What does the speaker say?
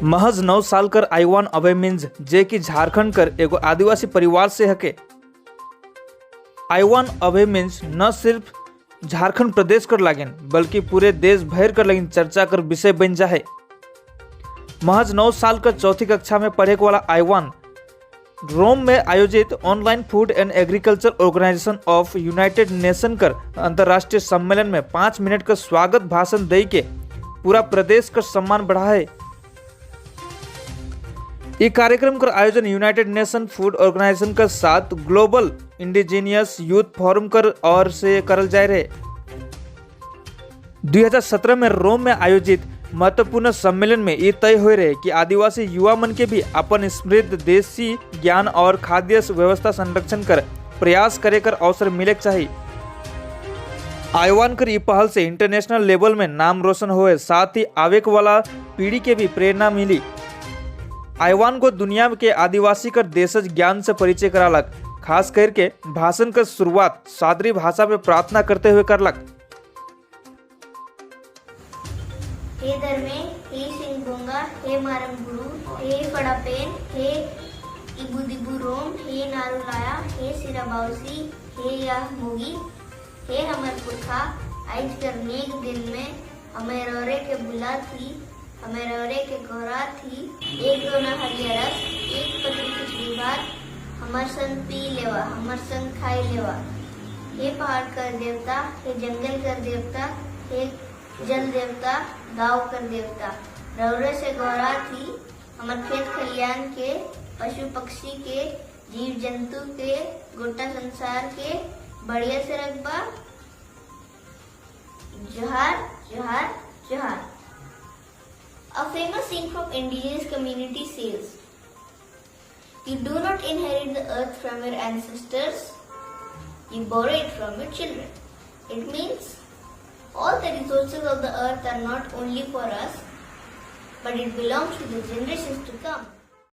महज 9 साल कर आईवान अभय मीन्स जे कि झारखंड कर एगो आदिवासी परिवार से हके। आईवान अभय मीन्स न सिर्फ झारखंड प्रदेश कर लागेन बल्कि पूरे देश भर कर लगिन चर्चा कर विषय बन जाए। महज 9 साल का चौथी कक्षा में पढ़े वाला आईवान रोम में आयोजित online food and agriculture organization of United nation कर अंतर्राष्ट्रीय सम्मेलन में 5 मिनट का स्वागत भाषण दे के पूरा प्रदेश का सम्मान बढ़ाए। ये कार्यक्रम का आयोजन यूनाइटेड नेशन फूड ऑर्गेनाइजेशन का साथ ग्लोबल इंडिजीनियस यूथ फोरम कर और से करल जाए रहे। 2017 में रोम में आयोजित महत्वपूर्ण सम्मेलन में ये तय हो रहे कि आदिवासी युवा मन के भी अपन समृद्ध देशी ज्ञान और खाद्य व्यवस्था संरक्षण कर प्रयास करे कर अवसर मिले चाहिए। आईवान कर ये पहल से इंटरनेशनल लेवल में नाम रोशन हुए, साथ ही आवे वाला पीढ़ी के भी प्रेरणा मिली। आईवान को दुनिया के आदिवासी कर देशज ज्ञान से परिचय करालक, खास करके भाषण का शुरुआत सादरी भाषा में प्रार्थना करते हुए करलक। हे धर्मे, हे सिंगोंगा, हे मारमगुरु, हे फड़ापेन, हे इबुदिबु रोम, हे नारुलाया, हे सिराबाउसी, हे याहमुगी, हे हमर पुरखा आज कर नेक दिन में हमें रोरे के बुला थी, हमें रोरे के घोरा थी, एक रोना हरियरस, एक पत्री खिचड़ी भात, हमर संग पी लेवा, हमर संग खाई लेवा। हे पहाड़ कर देवता, हे जंगल कर देवता, हे जल देवता, गाँव कर देवता, रौरे से गौरा थी, हमार खेत खलियान के, पशु पक्षी के, जीव जंतु के, गोटा संसार के बढ़िया से रखबा। जोहार जोहार जोहार। A famous saying from indigenous community says, "You do not inherit the earth from your ancestors, you borrow it from your children." It means all the resources of the earth are not only for us, but it belongs to the generations to come.